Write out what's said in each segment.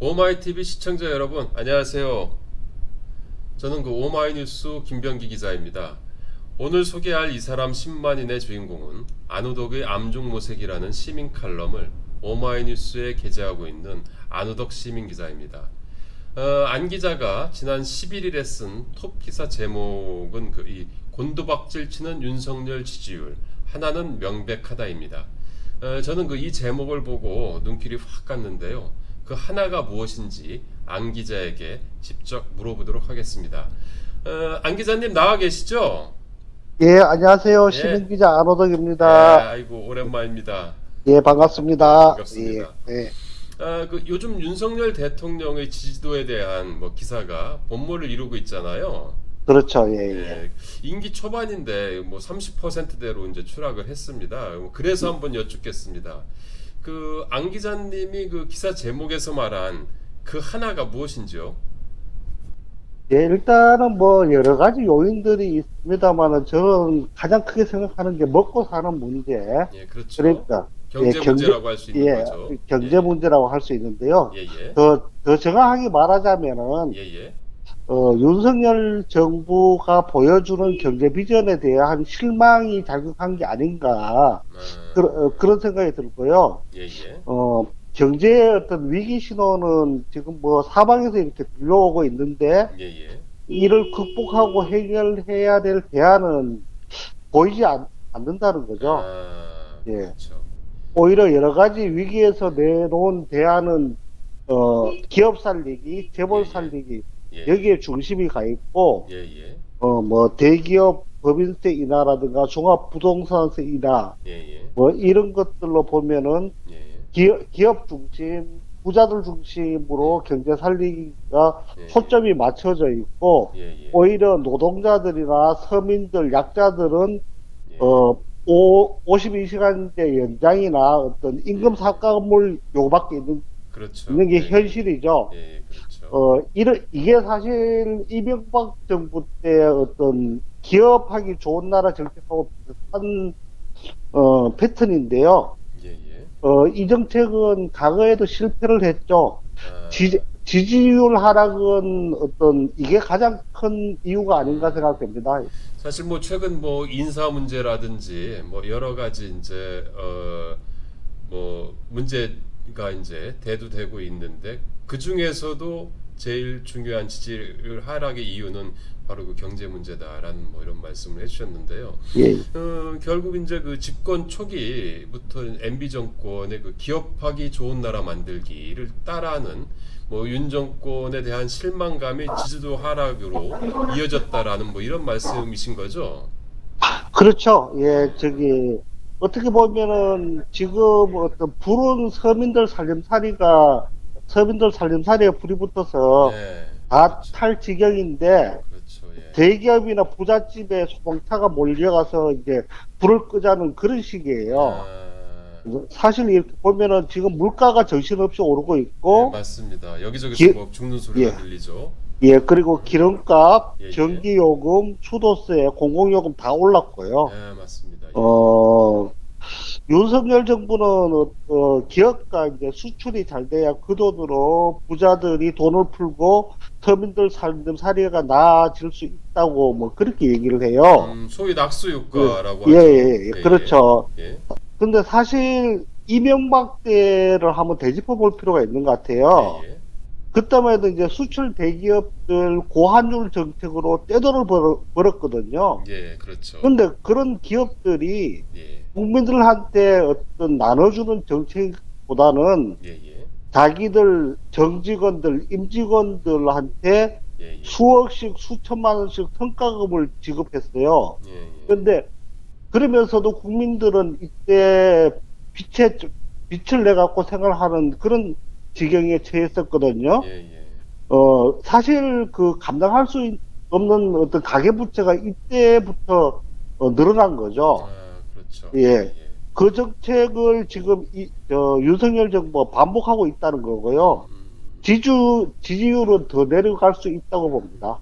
오마이TV 시청자 여러분, 안녕하세요. 저는 그 오마이뉴스 김병기 기자입니다. 오늘 소개할 이 사람 10만인의 주인공은 안우덕의 암중모색이라는 시민 칼럼을 오마이뉴스에 게재하고 있는 안우덕 시민 기자입니다. 안 기자가 지난 11일에 쓴 톱 기사 제목은 이 곤두박질 치는 윤석열 지지율 하나는 명백하다입니다. 저는 이 제목을 보고 눈길이 확 갔는데요. 그 하나가 무엇인지 안 기자에게 직접 물어보도록 하겠습니다. 안 기자님 나와 계시죠? 예, 안녕하세요. 예. 시민기자 예, 안호덕입니다. 아이고 오랜만입니다. 예, 반갑습니다. 예, 반갑습니다. 예. 요즘 윤석열 대통령의 지지도에 대한 기사가 본물을 이루고 있잖아요. 그렇죠. 예, 예. 예, 임기 초반인데 30%대로 이제 추락을 했습니다. 그래서 한번 여쭙겠습니다. 안 기자님이 그 기사 제목에서 말한 그 하나가 무엇인지요? 예, 일단은 뭐 여러 가지 요인들이 있습니다만은 저는 가장 크게 생각하는 게 먹고 사는 문제. 예, 그렇죠. 그러니까 예, 경제 문제라고 할 수 있는 예, 거죠. 경제 예, 문제라고 할 수 있는데요. 예, 예, 더 정확하게 말하자면은 예, 예. 윤석열 정부가 보여주는 경제 비전에 대한 실망이 작용한 게 아닌가 그런 생각이 들고요. 예, 예, 경제의 어떤 위기 신호는 지금 뭐 사방에서 이렇게 들려오고 있는데 예, 예. 이를 극복하고 해결해야 될 대안은 보이지 않는다는 거죠. 예. 그렇죠. 오히려 여러 가지 위기에서 내놓은 대안은 기업 살리기, 예, 재벌 예, 살리기 예, 여기에 중심이 가 있고 예, 예, 뭐 대기업 법인세 인하라든가 종합부동산세 인하 예, 예, 뭐 이런 것들로 보면은 예, 예, 기업 중심, 부자들 중심으로 경제 살리기가 예, 초점이 맞춰져 있고, 예, 예, 오히려 노동자들이나 서민들, 약자들은, 예, 52시간제 연장이나 어떤 임금 삭감을 요구받고 그렇죠. 있는 게 예, 현실이죠. 예, 예, 그렇죠. 이게 사실 이명박 정부 때 어떤 기업하기 좋은 나라 정책하고 비슷한, 패턴인데요. 예, 예. 이 정책은 과거에도 실패를 했죠. 아, 지지율 하락은 이게 가장 큰 이유가 아닌가 생각됩니다. 사실 최근 인사 문제라든지 여러 가지 이제 문제가 이제 대두되고 있는데 그 중에서도 제일 중요한 지지율 하락의 이유는 바로 그 경제 문제다라는 이런 말씀을 해주셨는데요. 예. 결국 이제 그 집권 초기부터 MB 정권의 그 기업하기 좋은 나라 만들기를 따라하는 윤 정권에 대한 실망감이 지지도 하락으로 이어졌다라는 이런 말씀이신 거죠? 그렇죠. 예, 어떻게 보면은 지금 어떤 불운 서민들 살림살이에 불이 붙어서 네, 다 그렇죠, 탈 지경인데, 그렇죠, 예, 대기업이나 부잣집에 소방차가 몰려가서 이제 불을 끄자는 그런 식이에요. 아, 사실 이렇게 보면은 지금 물가가 정신없이 오르고 네, 있고, 맞습니다. 여기저기서 기, 죽는 소리가 예, 들리죠. 예, 그리고 기름값, 예, 예, 전기요금, 수도세, 공공요금 다 올랐고요. 네, 맞습니다. 예, 어, 윤석열 정부는 기업가 이제 수출이 잘 돼야 그 돈으로 부자들이 돈을 풀고 서민들 살림살이가 나아질 수 있다고 뭐 그렇게 얘기를 해요. 소위 낙수 예, 효과라고 예, 하죠. 예, 예. 예, 예, 그렇죠. 예, 근데 사실 이명박 때를 한번 되짚어 볼 필요가 있는 것 예, 같아요. 예, 그때만 해도 이제 수출 대기업들 고환율 정책으로 떼돈을 벌었거든요. 예, 그렇죠. 근데 그런 기업들이 예, 국민들한테 어떤 나눠주는 정책보다는 예, 예, 자기들 정직원들, 임직원들한테 예, 예, 수억씩, 수천만 원씩 성과급을 지급했어요. 예, 예, 그런데 그러면서도 국민들은 이때 빛을 내갖고 생활하는 그런 지경에 처했었거든요. 예, 예. 사실 감당할 수 없는 어떤 가계부채가 이때부터 늘어난 거죠. 그렇죠. 예, 예. 예. 그 정책을 지금 윤석열 정부가 반복하고 있다는 거고요. 음, 지지율은 더 내려갈 수 있다고 봅니다.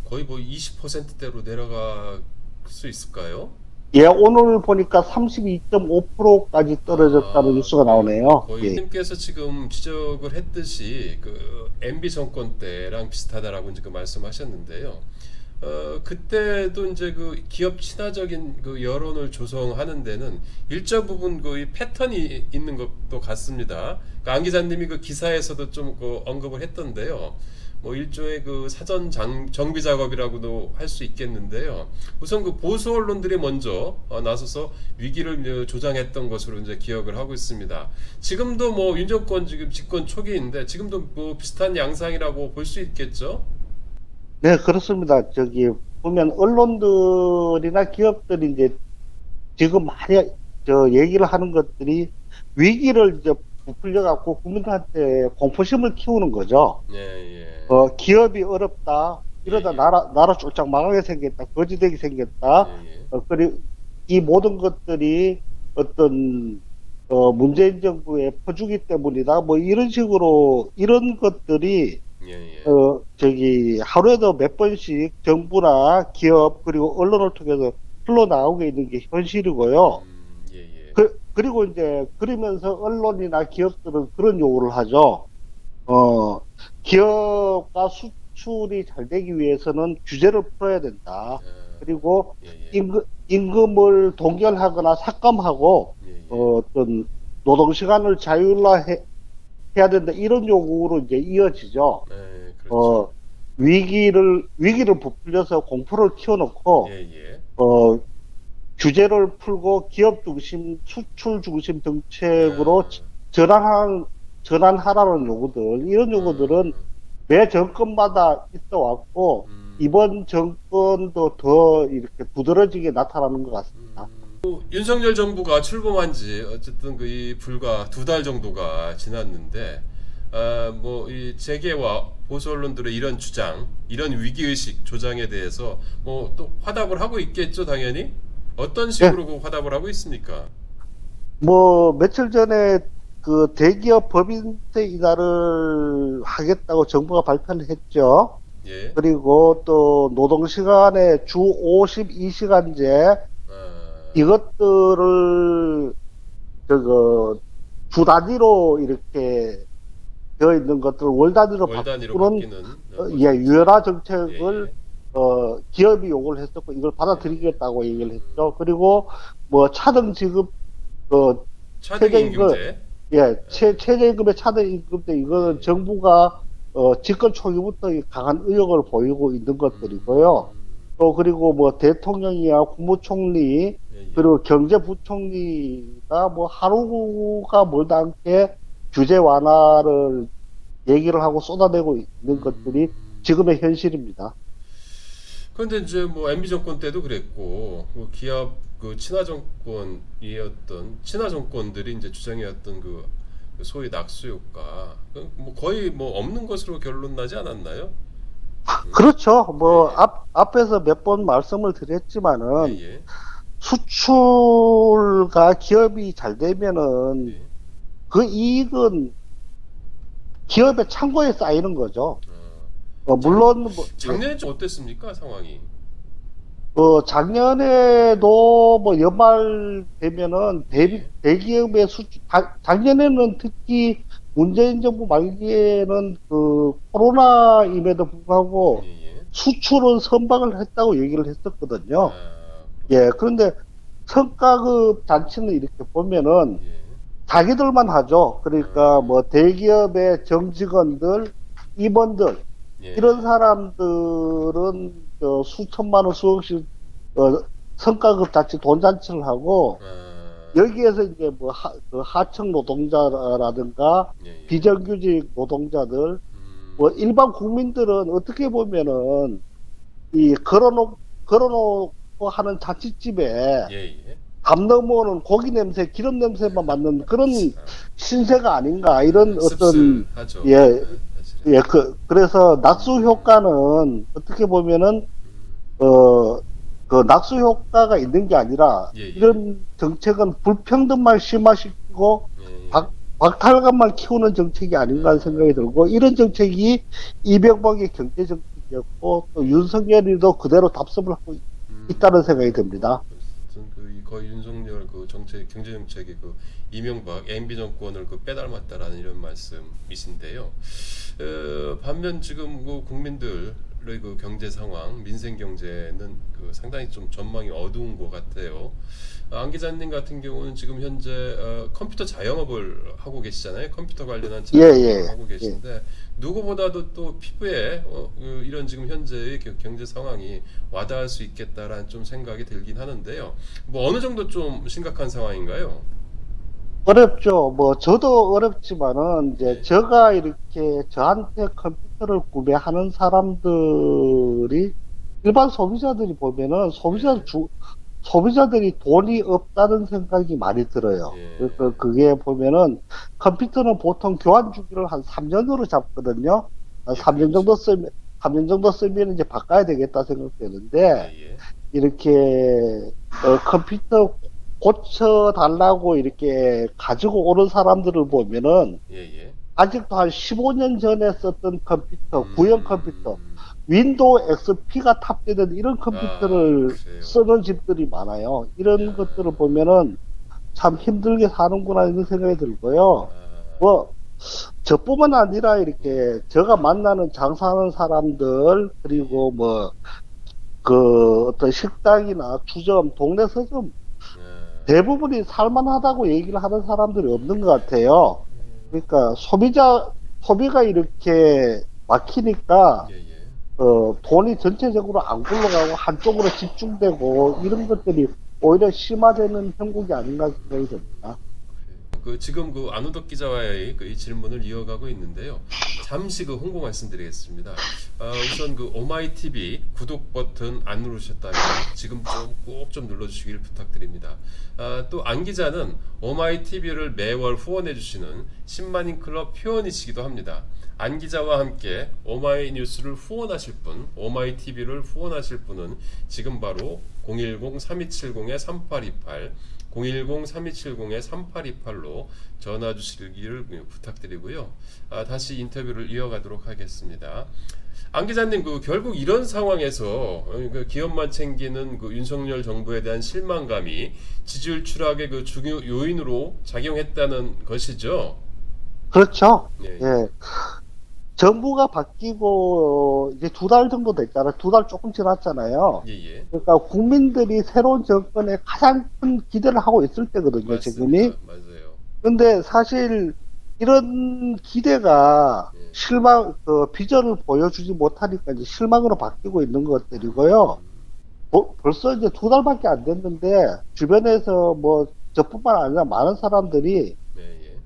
거의 20%대로 내려갈 수 있을까요? 예, 오늘 보니까 32.5%까지 떨어졌다는 뉴스가 나오네요. 거의 예. 님께서 지금 지적을 했듯이 그 MB 정권 때랑 비슷하다라고 지금 말씀하셨는데요. 그때도 이제 그 기업 친화적인 그 여론을 조성하는 데는 일정 부분 그 패턴이 있는 것도 같습니다. 그러니까 안 기자님이 그 기사에서도 좀 그 언급을 했던데요. 뭐 일종의 그 사전 정비 작업이라고도 할 수 있겠는데요. 우선 그 보수 언론들이 먼저 나서서 위기를 조장했던 것으로 이제 기억을 하고 있습니다. 지금도 뭐 윤 정권 지금 집권 초기인데 지금도 뭐 비슷한 양상이라고 볼 수 있겠죠? 네, 그렇습니다. 저기, 보면 언론들이나 기업들이 이제 지금 많이 얘기를 하는 것들이 위기를 이제 부풀려 갖고 국민들한테 공포심을 키우는 거죠. 예, 예. 기업이 어렵다. 이러다 예, 예. 나라 쫄짝 망하게 생겼다. 거지되게 생겼다. 예, 예. 그리고 이 모든 것들이 어떤, 문재인 정부의 퍼주기 때문이다. 뭐 이런 식으로, 이런 것들이, 예, 예. 저기, 하루에도 몇 번씩 정부나 기업, 그리고 언론을 통해서 흘러나오게 있는 게 현실이고요. 예, 예. 그리고 이제, 그러면서 언론이나 기업들은 그런 요구를 하죠. 기업과 수출이 잘 되기 위해서는 규제를 풀어야 된다. 그리고 예, 예. 임금을 동결하거나 삭감하고, 예, 예. 어떤 노동시간을 자율화해야 된다. 이런 요구로 이제 이어지죠. 예, 그렇죠. 위기를 부풀려서 공포를 키워놓고, 예, 예. 규제를 풀고 기업 중심, 수출 중심 정책으로 아, 전환하라는 요구들, 이런 요구들은 매 정권마다 있어 왔고, 이번 정권도 더 이렇게 두드러지게 나타나는 것 같습니다. 윤석열 정부가 출범한 지 어쨌든 이 불과 2달 정도가 지났는데, 뭐 이 재계와 보수 언론들의 이런 주장, 이런 위기 의식 조장에 대해서 뭐 또 화답을 하고 있겠죠, 당연히. 어떤 예, 식으로 그 화답을 하고 있습니까? 뭐, 며칠 전에 그 대기업 법인세 인하를 하겠다고 정부가 발표를 했죠. 예. 그리고 또 노동시간에 주 52시간제 아, 이것들을 저거 주 단위로 이렇게 되어 있는 것들을 월 단위로 월 단위로 바꾸는 바뀌는 예, 것이죠. 유연화 예, 정책을 예. 기업이 요구를 했었고 이걸 받아들이겠다고 얘기를 했죠. 그리고 뭐 차등 지급 최저임금 차등임금제. 최저임금의 차등임금제 이거는 정부가 집권 초기부터 이 강한 의욕을 보이고 있는 것들이고요. 또 그리고 뭐 대통령이야 국무총리 예, 예. 그리고 경제부총리가 뭐 하루가 멀다 않게 규제 완화를 얘기를 하고 쏟아내고 있는 것들이 지금의 현실입니다. 그런데 이제 뭐 MB 정권 때도 그랬고 그 기업 그 친화 정권이었던 친화 정권들이 이제 주장해왔던 그 소위 낙수 효과 뭐 거의 뭐 없는 것으로 결론 나지 않았나요? 그렇죠. 뭐 예, 앞에서 몇 번 말씀을 예, 드렸지만은 예, 수출과 기업이 잘 되면은 예. 그 이익은 기업의 창고에 쌓이는 거죠. 물론 뭐, 작년에 좀 어땠습니까 상황이? 작년에도 뭐 연말 되면은 예, 대기업의 작년에는 특히 문재인 정부 말기에는 그 코로나임에도 불구하고 예, 예. 수출은 선방을 했다고 얘기를 했었거든요. 아, 예, 그런데 성과급 잔치는 이렇게 보면은 예, 자기들만 하죠. 그러니까 뭐 대기업의 정직원들, 임원들 예, 이런 사람들은 수천만 원, 수억씩 성과급 잔치, 돈 잔치를 하고 아, 여기에서 이제 뭐 그 하청 노동자라든가 예, 예. 비정규직 노동자들, 뭐 일반 국민들은 어떻게 보면은 이 걸어놓고 하는 잔치집에 예, 예. 담 넘어오는 고기 냄새, 기름 냄새만 맡는 그런 신세가 아닌가 이런 어떤 씁쓸하죠. 예, 사실은. 예, 그래서 낙수 효과는 어떻게 보면은 그 낙수 효과가 있는 게 아니라 예, 예. 이런 정책은 불평등만 심화시키고 예, 박탈감만 키우는 정책이 아닌가 하는 생각이 들고 이런 정책이 이명박의 경제 정책이었고 또 윤석열이도 그대로 답습을 하고 있다는 생각이 듭니다. 어떤 거의 윤석열 그 정책 경제 정책의 그 이명박 MB 정권을 그 빼닮았다라는 이런 말씀이신데요. 반면 지금 그 국민들의 그 경제 상황, 민생 경제는 그 상당히 좀 전망이 어두운 것 같아요. 안 기자님 같은 경우는 지금 현재 컴퓨터 자영업을 하고 계시잖아요. 컴퓨터 관련한 예, 자영업을 예, 하고 예. 계신데 누구보다도 또 피부에 이런 지금 현재의 경제 상황이 와닿을 수 있겠다라는 좀 생각이 들긴 하는데요. 뭐 어느 정도 좀 심각한 상황인가요? 어렵죠. 뭐, 저도 어렵지만은, 이제, 예, 제가 이렇게 저한테 컴퓨터를 구매하는 사람들이, 일반 소비자들이 보면은, 예, 소비자들이 돈이 없다는 생각이 많이 들어요. 그래서 예, 그게 보면은, 컴퓨터는 보통 교환 주기를 한 3년으로 잡거든요. 한 예, 3년 정도 그렇죠. 쓰면, 3년 정도 쓰면 이제 바꿔야 되겠다 예, 생각되는데, 예, 이렇게 컴퓨터 고쳐달라고 이렇게 가지고 오는 사람들을 보면은 예, 예. 아직도 한 15년 전에 썼던 컴퓨터, 구형 컴퓨터, 음, 윈도우 XP가 탑재된 이런 아, 컴퓨터를 그래요. 쓰는 집들이 많아요. 야, 이런 것들을 보면은 참 힘들게 사는구나 이런 생각이 들고요. 아, 뭐 저뿐만 아니라 예, 이렇게 제가 만나는 장사하는 사람들 예, 예, 그리고 뭐 그 어떤 식당이나 주점, 동네 서점 아, 대부분이 살만하다고 얘기를 하는 사람들이 없는 것 같아요. 그러니까 소비가 이렇게 막히니까 예, 예. 돈이 전체적으로 안 굴러가고 한쪽으로 집중되고 이런 것들이 오히려 심화되는 형국이 아닌가 생각이 듭니다. 지금 그 안우덕 기자와의 이 질문을 이어가고 있는데요. 잠시 그 홍보 말씀드리겠습니다. 우선 그 오마이 TV 구독 버튼 안 누르셨다면 지금 좀 꼭 좀 눌러주시길 부탁드립니다. 또 안 기자는 오마이 TV를 매월 후원해 주시는 10만인 클럽 회원이시기도 합니다. 안 기자와 함께 오마이 뉴스를 후원하실 분, 오마이 TV를 후원하실 분은 지금 바로 010-3270-3828 010-3270-3828로 전화 주시기를 부탁드리고요. 다시 인터뷰를 이어가도록 하겠습니다. 안 기자님, 결국 이런 상황에서 그 기업만 챙기는 그 윤석열 정부에 대한 실망감이 지지율 추락의 그 중요 요인으로 작용했다는 것이죠. 그렇죠. 예, 예, 예. 정부가 바뀌고 이제 2달 정도 됐잖아요. 2달 조금 지났잖아요. 예, 예. 그러니까 국민들이 새로운 정권에 가장 큰 기대를 하고 있을 때거든요, 지금이. 맞습니다. 맞아요. 근데 사실 이런 기대가 예. 비전을 보여주지 못하니까 이제 실망으로 바뀌고 있는 것들이고요. 벌써 이제 2달밖에 안 됐는데, 주변에서 뭐, 저뿐만 아니라 많은 사람들이, 예, 예.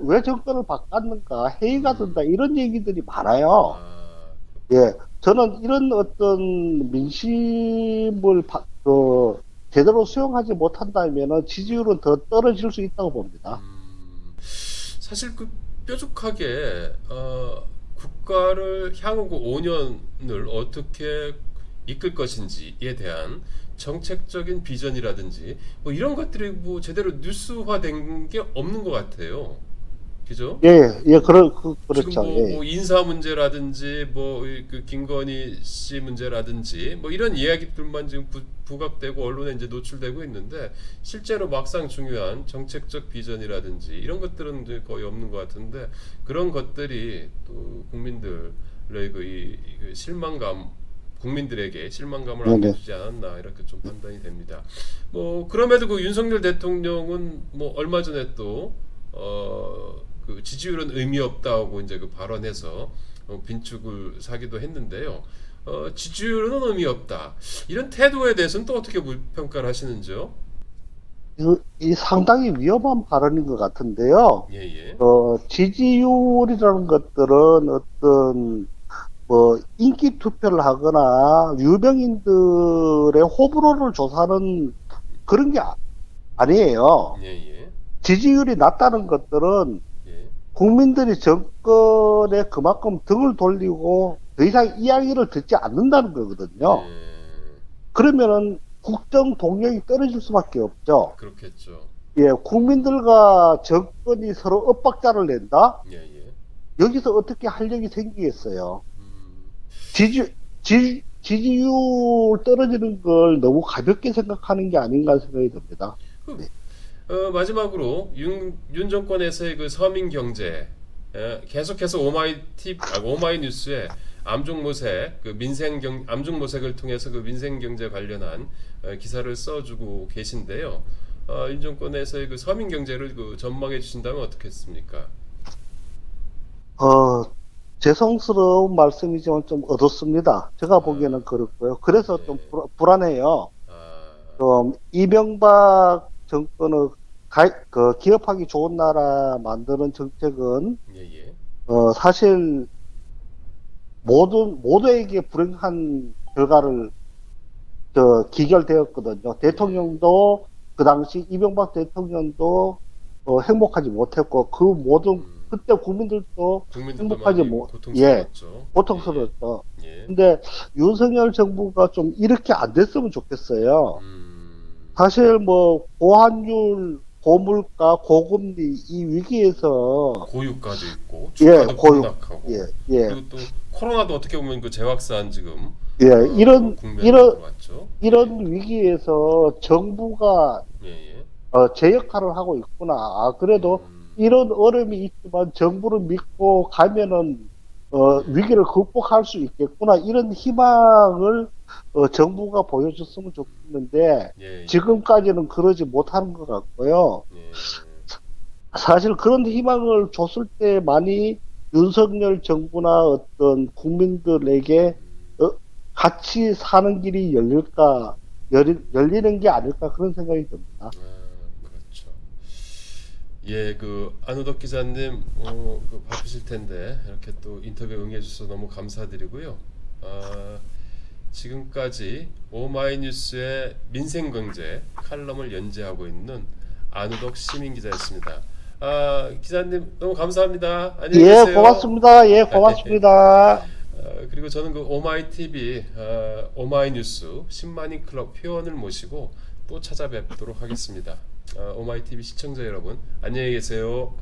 왜 정권을 바꿨는가, 회의가 음, 든다, 이런 얘기들이 많아요. 아, 예. 저는 이런 어떤 민심을 제대로 수용하지 못한다면은 지지율은 더 떨어질 수 있다고 봅니다. 사실 뾰족하게 국가를 향후 5년을 어떻게 이끌 것인지에 대한 정책적인 비전이라든지 뭐 이런 것들이 뭐 제대로 뉴스화된 게 없는 것 같아요. 그죠? 예, 예, 지금 그렇죠. 예. 뭐 인사 문제라든지 뭐 그 김건희 씨 문제라든지 뭐 이런 이야기들만 지금 부각되고 언론에 이제 노출되고 있는데 실제로 막상 중요한 정책적 비전이라든지 이런 것들은 이제 거의 없는 것 같은데 그런 것들이 또 국민들의 그 실망감 국민들에게 실망감을 네네. 안겨주지 않았나 이렇게 좀 판단이 됩니다. 뭐 그럼에도 그 윤석열 대통령은 뭐 얼마 전에 또 그 지지율은 의미 없다고 이제 그 발언해서 빈축을 사기도 했는데요. 지지율은 의미 없다. 이런 태도에 대해서는 또 어떻게 평가를 하시는지요? 이 상당히 위험한 발언인 것 같은데요. 예, 예. 지지율이라는 것들은 어떤 인기 투표를 하거나 유명인들의 호불호를 조사하는 그런 게 아니에요. 예, 예. 지지율이 낮다는 것들은 예. 국민들이 정권에 그만큼 등을 돌리고 더 이상 이야기를 듣지 않는다는 거거든요. 예. 그러면은 국정 동력이 떨어질 수밖에 없죠. 그렇겠죠. 예, 국민들과 정권이 서로 엇박자를 낸다? 예, 예. 여기서 어떻게 활력이 생기겠어요? 음, 지지, 지지율 떨어지는 걸 너무 가볍게 생각하는 게 아닌가 생각이 듭니다. 네. 마지막으로 윤 정권에서의 그 서민 경제 계속해서 오마이뉴스에 암중모색 그 암중모색을 통해서 그 민생 경제 관련한 기사를 써주고 계신데요. 윤 정권에서의 그 서민 경제를 그 전망해 주신다면 어떻겠습니까? 어, 죄송스러운 말씀이지만 좀 어둡습니다. 제가 아, 보기에는 그렇고요. 그래서 좀 네. 불안해요. 아, 좀 이명박 정권의 기업하기 좋은 나라 만드는 정책은 예, 예. 사실 모두에게 불행한 결과를 기결되었거든요. 예. 대통령도 그 당시 이명박 대통령도 행복하지 못했고 그 모든 음, 그때 국민들도 국민들도 행복하지 많이 못, 예, 고통스러웠죠. 예, 고통스러웠죠. 예. 근데 윤석열 정부가 좀 이렇게 안 됐으면 좋겠어요. 음, 사실 뭐 고환율, 고물가, 고금리 이 위기에서 고유가도 있고 예, 주가도 고육, 예, 폭락하고 예, 그리고 또 코로나도 어떻게 보면 그 재확산 지금 예, 국면으로 들어왔죠. 예, 이런 위기에서 정부가 예, 예. 제 역할을 하고 있구나. 아, 그래도 음, 이런 어려움이 있지만 정부를 믿고 가면은 예, 위기를 극복할 수 있겠구나. 이런 희망을 정부가 보여줬으면 좋겠는데 예, 예, 지금까지는 그러지 못하는 것 같고요. 예. 사실 그런 희망을 줬을 때 많이 윤석열 정부나 어떤 국민들에게 어, 같이 사는 길이 열리는 게 아닐까 그런 생각이 듭니다. 그렇죠. 예, 그 안우덕 기자님, 그 바쁘실 텐데 이렇게 또 인터뷰 응해 주셔서 너무 감사드리고요. 아, 지금까지 오마이뉴스의 민생경제 칼럼을 연재하고 있는 안우덕 시민 기자였습니다. 기자님 너무 감사합니다. 안녕히 예, 계세요. 고맙습니다. 예, 고맙습니다. 그리고 저는 그 오마이TV, 오마이뉴스 10만인 클럽 회원을 모시고 또 찾아뵙도록 하겠습니다. 오마이TV 시청자 여러분, 안녕히 계세요.